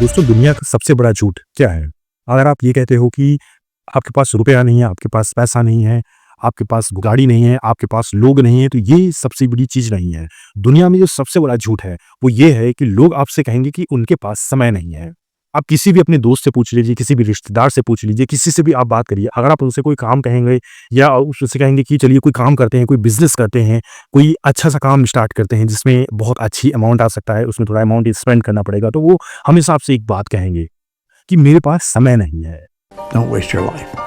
दोस्तों दुनिया का सबसे बड़ा झूठ क्या है? अगर आप ये कहते हो कि आपके पास रुपया नहीं है, आपके पास पैसा नहीं है, आपके पास गाड़ी नहीं है, आपके पास लोग नहीं है, तो ये सबसे बड़ी चीज़ नहीं है। दुनिया में जो सबसे बड़ा झूठ है, वो ये है कि लोग आपसे कहेंगे कि उनके पास समय नहीं है। आप किसी भी अपने दोस्त से पूछ लीजिए, किसी भी रिश्तेदार से पूछ लीजिए, किसी से भी आप बात करिए, अगर आप उनसे कोई काम कहेंगे या उससे कहेंगे कि चलिए कोई काम करते हैं, कोई बिज़नेस करते हैं, कोई अच्छा-सा काम स्टार्ट करते हैं जिसमें बहुत अच्छी अमाउंट आ सकता है, उसमें थोड़ा अमाउंट स्पेंड करना पड़ेगा, तो वो हमेशा आपसे एक बात कहेंगे कि मेरे पास समय नहीं है। Don't waste your life.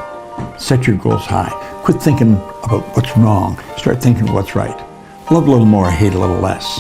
Set your goals high. Quit thinking about what's wrong. Start thinking what's right. Love a little more, hate a little less.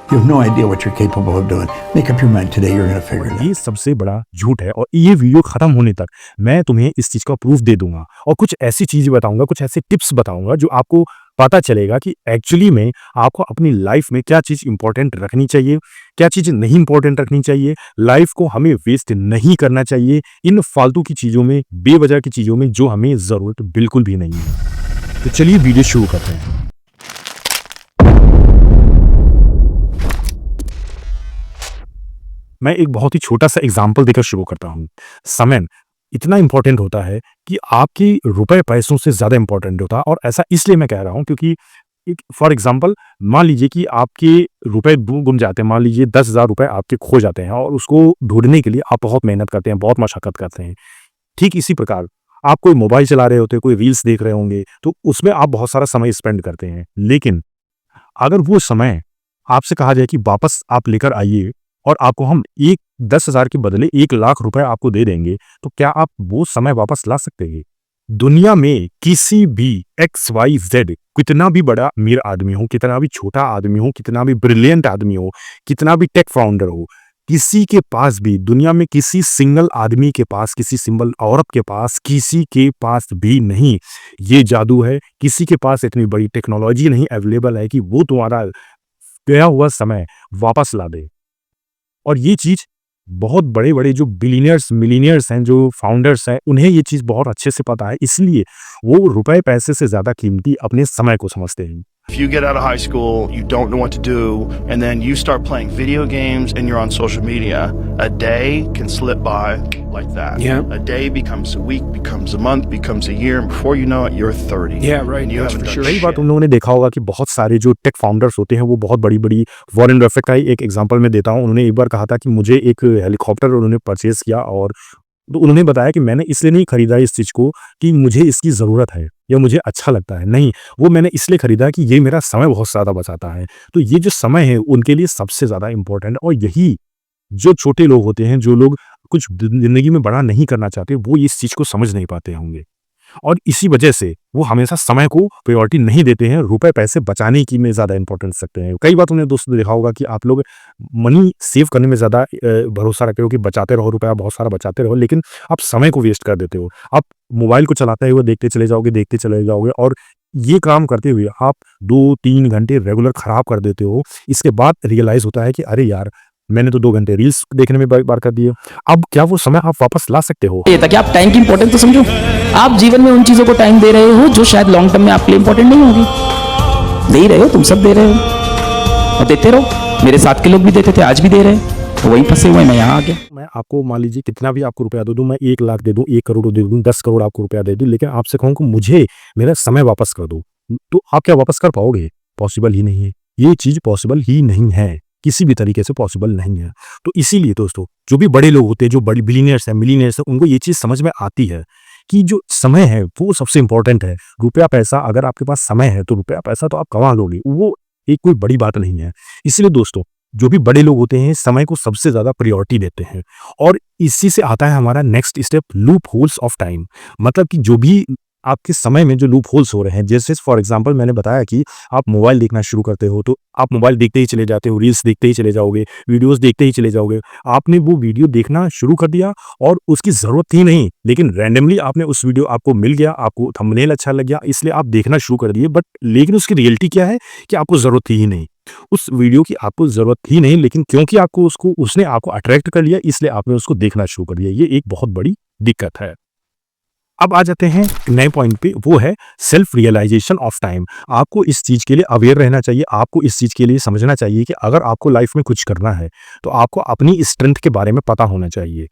You have no idea what you're capable of doing. Make up your mind today, you're going to figure it out. ये सबसे बड़ा झूठ है और ये video खत्म होने तक मैं तुम्हें इस चीज़ का प्रूफ दे दूंगा और कुछ ऐसी चीज़ें बताऊंगा, कुछ ऐसे टिप्स बताऊंगा जो आपको पता चलेगा कि एक्चुअली में आपको अपनी लाइफ में क्या चीज़ इंपॉर्टेंट रखनी चाहिए, क्या चीज़ नहीं इंपॉर्टेंट रखनी चाहिए। लाइफ को हमें वेस्ट नहीं करना चाहिए इन फालतू की चीज़ों में, बेवजह की चीज़ों में जो हमें ज़रूरत बिल्कुल भी नहीं है। तो चलिए वीडियो शुरू करते हैं। मैं एक बहुत ही छोटा-सा एग्ज़ाम्पल देकर शुरू करता हूँ। समय इतना इम्पोर्टेंट होता है कि आपके रुपए-पैसों से ज़्यादा इम्पोर्टेंट होता है और ऐसा इसलिए मैं कह रहा हूँ क्योंकि एक फॉर एग्ज़ाम्पल मान लीजिए कि आपके रुपए गुम जाते हैं, मान लीजिए 10,000 रुपए आपके खो जाते हैं और उसको ढूँढने के लिए आप बहुत मेहनत करते हैं, बहुत मशक्कत करते हैं। ठीक इसी प्रकार आप कोई मोबाइल चला रहे होते हैं, कोई रील्स देख रहे होंगे, तो उसमें आप बहुत सारा समय स्पेंड करते हैं। लेकिन अगर वो समय आपसे कहा जाए कि वापस आप लेकर आइए और आपको हम 10,000 के बदले 1,00,000 रुपए आपको दे देंगे, तो क्या आप वो समय वापस ला सकते हैं? दुनिया में किसी भी XYZ कितना भी बड़ा अमीर आदमी हो, कितना भी छोटा आदमी हो, कितना भी ब्रिलियंट आदमी हो, कितना भी टेक फाउंडर हो, किसी के पास भी दुनिया में किसी सिंगल आदमी के पास, किसी सिंगल औरत के पास, किसी के पास भी नहीं ये जादू है, किसी के पास इतनी बड़ी टेक्नोलॉजी नहीं अवेलेबल है कि वो तुम्हारा गया हुआ समय वापस ला दे। और ये चीज़ बहुत बड़े-बड़े जो बिलियनियर्स, मिलियनियर्स हैं, जो फाउंडर्स हैं, उन्हें ये चीज़ बहुत अच्छे से पता है, इसलिए वो रुपए पैसे से ज़्यादा कीमती अपने समय को समझते हैं। If you get out of high school, you don't know what to do, and then you start playing video games and you're on social media, a day can slip by like that. Yeah. A day becomes a week, becomes a month, becomes a year, and before you know it, you're 30. Yeah, right. And you That's haven't for done sure. कई बार shit. तुम लोगों ने देखा होगा कि बहुत सारे जो टेक फाउंडर्स होते हैं वो बहुत बड़ी-बड़ी वॉरेन बफेट का ही एक एग्जांपल मैं देता हूँ। उन्होंने एक बार कहा था कि मुझे एक हेलीकॉप्टर उन्होंने परचेज़ किया और तो उन्होंने बताया कि मैंने इसलिए नहीं खरीदा इस चीज़ को कि मुझे इसकी ज़रूरत है या मुझे अच्छा लगता है। नहीं, वो मैंने इसलिए खरीदा कि ये मेरा समय बहुत ज़्यादा बचाता है। तो ये जो समय है उनके लिए सबसे ज़्यादा इम्पोर्टेंट है और यही जो छोटे लोग होते हैं, जो लोग कुछ ज़िंदगी में बड़ा नहीं करना चाहते, वो इस चीज़ को समझ नहीं पाते होंगे। और इसी वजह से वो हमेशा समय को प्रायोरिटी नहीं देते हैं, रुपए पैसे बचाने की में ज़्यादा इंपॉर्टेंस रखते हैं। कई बार तुमने दोस्तों देखा होगा कि आप लोग मनी सेव करने में ज़्यादा भरोसा रखते हो कि बचाते रहो, रुपया बहुत सारा बचाते रहो, लेकिन आप समय को वेस्ट कर देते हो। आप मोबाइल को चलाते हुए देखते चले जाओगे और ये काम करते हुए आप 2-3 घंटे रेगुलर खराब कर देते हो। इसके बाद रियलाइज़ होता है कि अरे यार! मैंने तो 2 घंटे रील्स देखने में बर्बाद कर दिए। अब क्या वो समय आप वापस ला सकते हो? ये ताकि आप टाइम की इंपॉर्टेंस तो समझो। आप जीवन में उन चीजों को टाइम दे रहे हो जो शायद लॉन्ग टर्म में आपके लिए इंपॉर्टेंट नहीं होगी। दे ही रहे हो, तुम सब दे रहे हो और देते रहो। मेरे साथ के लोग भी देते थे, आज भी दे रहे हैं, तो वहीं फंसे हुए मैं यहाँ आ गया। मैं आपको मान लीजिए कितना भी आपको रुपया दे दूँ, मैं 1,00,000 दे दूँ, 1 करोड़ दे दूँ, 10 करोड़ आपको रुपया दे दूँ, लेकिन आपसे कहूँ कि मुझे मेरा समय वापस कर दो, तो आप क्या वापस कर पाओगे? पॉसिबल ही नहीं है। ये चीज़ पॉसिबल ही नहीं है, किसी भी तरीके से पॉसिबल नहीं है। तो इसीलिए दोस्तों, जो भी बड़े लोग होते हैं, जो बड़ी बिलियनियर्स हैं, मिलियनियर्स हैं, उनको ये चीज़ समझ में आती है कि जो समय है वो सबसे इम्पोर्टेंट है। रुपया पैसा अगर आपके पास समय है तो रुपया पैसा तो आप कमा लोगे, वो एक कोई बड़ी बात नहीं है। इसलिए दोस्तों, जो भी बड़े लोग होते हैं समय को सबसे ज़्यादा प्रायोरिटी देते हैं और इसी से आता है हमारा next step, loop holes of time. मतलब कि जो भी आपके समय में जो लूप होल्स हो रहे हैं, जैसे फॉर एग्जांपल मैंने बताया कि आप मोबाइल देखना शुरू करते हो तो आप मोबाइल देखते ही चले जाते हो, रील्स देखते ही चले जाओगे, वीडियोस देखते ही चले जाओगे। आपने वो वीडियो देखना शुरू कर दिया और उसकी ज़रूरत थी नहीं, लेकिन रैंडमली आपने उस वीडियो आपको मिल गया, आपको थंबनेल अच्छा लग गया, इसलिए आप देखना शुरू कर दिए। बट लेकिन उसकी रियलिटी क्या है कि आपको ज़रूरत थी ही नहीं, उस वीडियो की आपको ज़रूरत थी नहीं, लेकिन क्योंकि आपको उसने आपको अट्रैक्ट कर लिया, इसलिए आपने उसको देखना शुरू कर दिया। ये एक बहुत बड़ी दिक्कत है। अब आ जाते हैं नए पॉइंट पे, वो है सेल्फ रियलाइजेशन ऑफ टाइम। आपको इस चीज़ के लिए अवेयर रहना चाहिए, आपको इस चीज़ के लिए समझना चाहिए कि अगर आपको लाइफ में कुछ करना है तो आपको अपनी स्ट्रेंथ के बारे में पता होना चाहिए।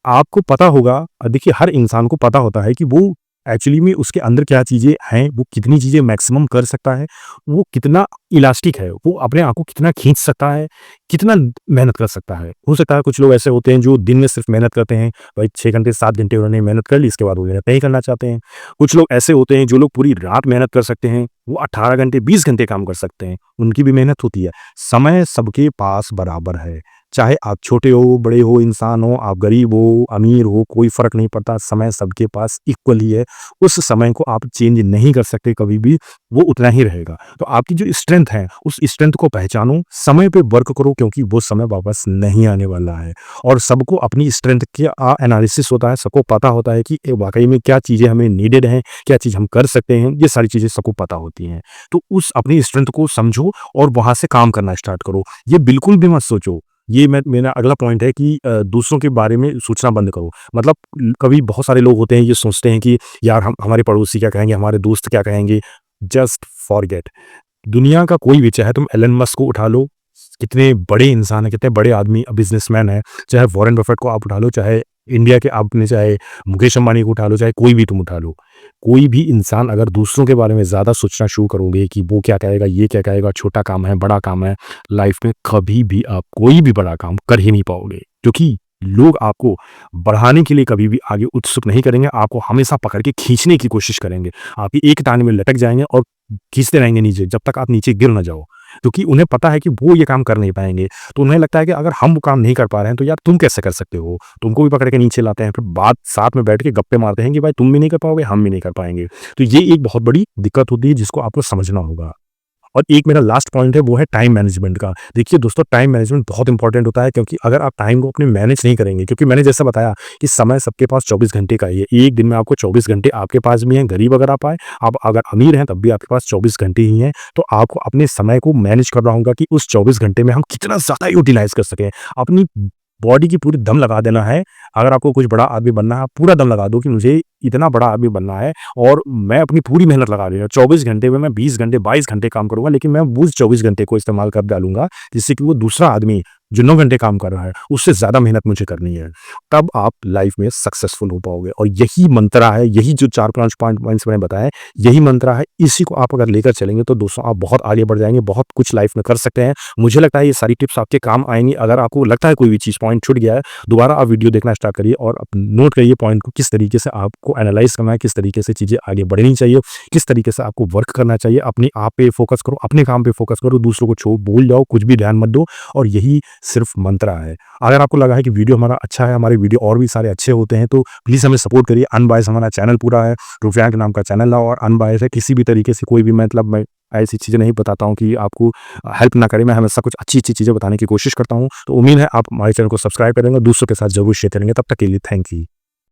आपको पता होगा, देखिए हर इंसान को पता होता है कि वो एक्चुअली में उसके अंदर क्या चीज़ें हैं, वो कितनी चीज़ें मैक्सिमम कर सकता है, वो कितना इलास्टिक है, वो अपने आप को कितना खींच सकता है, कितना मेहनत कर सकता है। हो सकता है कुछ लोग ऐसे होते हैं जो दिन में सिर्फ मेहनत करते हैं, भाई 6 घंटे 7 घंटे उन्होंने मेहनत कर ली, इसके बाद वो मेहनत नहीं करना चाहते हैं। कुछ लोग ऐसे होते हैं जो लोग पूरी रात मेहनत कर सकते हैं, वो 18 घंटे 20 घंटे काम कर सकते हैं, उनकी भी मेहनत होती है। समय सबके पास बराबर है, चाहे आप छोटे हो, बड़े हो, इंसान हो, आप गरीब हो, अमीर हो, कोई फ़र्क नहीं पड़ता, समय सबके पास इक्वल ही है। उस समय को आप चेंज नहीं कर सकते कभी भी, वो उतना ही रहेगा। तो आपकी जो स्ट्रेंथ है, उस स्ट्रेंथ को पहचानो, समय पे वर्क करो क्योंकि वो समय वापस नहीं आने वाला है। और सबको अपनी स्ट्रेंथ का एनालिसिस होता है, सबको पता होता है कि वाक़ई में क्या चीज़ें हमें नीडेड हैं, क्या चीज़ हम कर सकते हैं, ये सारी चीज़ें सबको पता होती हैं। तो उस अपनी स्ट्रेंथ को समझो और वहाँ से काम करना स्टार्ट करो। ये बिल्कुल भी मत सोचो, ये मेरा अगला पॉइंट है कि दूसरों के बारे में सोचना बंद करो। मतलब कभी बहुत सारे लोग होते हैं, ये सोचते हैं कि यार हमारे पड़ोसी क्या कहेंगे, हमारे दोस्त क्या कहेंगे। जस्ट फॉरगेट, दुनिया का कोई भी, चाहे तुम एलन मस्क को उठा लो, कितने बड़े इंसान है, कितने बड़े आदमी बिजनेसमैन है, चाहे वॉरेन बफेट को आप उठा लो, चाहे इंडिया के आपने चाहे मुकेश अंबानी को उठा लो, चाहे कोई भी तुम उठा लो, कोई भी इंसान अगर दूसरों के बारे में ज़्यादा सोचना शुरू करोगे कि वो क्या कहेगा, ये क्या कहेगा, छोटा काम है, बड़ा काम है, लाइफ में कभी भी आप कोई भी बड़ा काम कर ही नहीं पाओगे। क्योंकि लोग आपको बढ़ाने के लिए कभी भी आगे उत्सुक नहीं करेंगे, आपको हमेशा पकड़ के खींचने की कोशिश करेंगे। आप एक टाँग में लटक जाएँगे और खींचते रहेंगे नीचे, जब तक आप नीचे गिर ना जाओ। क्योंकि उन्हें पता है कि वो ये काम कर नहीं पाएँगे, तो उन्हें लगता है कि अगर हम वो काम नहीं कर पा रहे हैं, तो यार तुम कैसे कर सकते हो? तुमको भी पकड़ के नीचे लाते हैं, फिर बात साथ में बैठ के गप्पे मारते हैं कि भाई तुम भी नहीं कर पाओगे, हम भी नहीं कर पाएँगे। तो ये एक बहुत बड़ी दिक्कत होती है जिसको आपको समझना होगा। और एक मेरा लास्ट पॉइंट है, वो है टाइम मैनेजमेंट का। देखिए दोस्तों, टाइम मैनेजमेंट बहुत इंपॉर्टेंट होता है, क्योंकि अगर आप टाइम को अपने मैनेज नहीं करेंगे, क्योंकि मैंने जैसा बताया कि समय सबके पास 24 घंटे का ही है। एक दिन में आपको 24 घंटे आपके पास भी हैं, गरीब अगर आप आए, आप अगर अमीर हैं तब भी आपके पास 24 घंटे ही हैं। तो आपको अपने समय को मैनेज करना होगा कि उस 24 घंटे में हम कितना ज़्यादा यूटिलाइज़ कर सकें। अपनी बॉडी की पूरी दम लगा देना है। अगर आपको कुछ बड़ा आदमी बनना है, आप पूरा दम लगा दो कि मुझे इतना बड़ा आदमी बनना है और मैं अपनी पूरी मेहनत लगा रही हूँ। 24 घंटे में मैं 20 घंटे, 22 घंटे काम करूँगा, लेकिन मैं उस 24 घंटे को इस्तेमाल कर डालूँगा, जिससे कि वो दूसरा आदमी जो 9 घंटे काम कर रहा है, उससे ज़्यादा मेहनत मुझे करनी है। तब आप लाइफ में सक्सेसफुल हो पाओगे। और यही मंत्रा है, यही जो 4-5 पॉइंट्स मैंने बताए, यही मंत्रा है। इसी को आप अगर लेकर चलेंगे तो दोस्तों आप बहुत आगे बढ़ जाएँगे, बहुत कुछ लाइफ में कर सकते हैं। मुझे लगता है ये सारी टिप्स आपके काम आएँगी। अगर आपको लगता है कोई भी चीज़ पॉइंट छूट गया है, दोबारा आप वीडियो देखना स्टार्ट करिए और नोट करिए पॉइंट को, किस तरीके से आपको एनालाइज़ करना है, किस तरीके से चीज़ें आगे बढ़नी चाहिए, किस तरीके से आपको वर्क करना चाहिए। अपने आप पे फोकस करो, अपने काम पे फोकस करो, दूसरों को भूल जाओ, कुछ भी ध्यान मत दो। और यही सिर्फ मंत्रा है। अगर आपको लगा है कि वीडियो हमारा अच्छा है, हमारे वीडियो और भी सारे अच्छे होते हैं, तो प्लीज़ हमें सपोर्ट करिए। अनबायस हमारा चैनल पूरा है, रुफियान के नाम का चैनल है और अनबायस है। किसी भी तरीके से कोई भी मतलब मैं ऐसी चीज़ें नहीं बताता हूँ कि आपको हेल्प ना करे। मैं हमेशा कुछ अच्छी-अच्छी चीज़ें बताने की कोशिश करता हूँ। तो उम्मीद है आप हमारे चैनल को सब्सक्राइब करेंगे और दूसरों के साथ ज़रूर शेयर करेंगे। तब तक के लिए थैंक यू।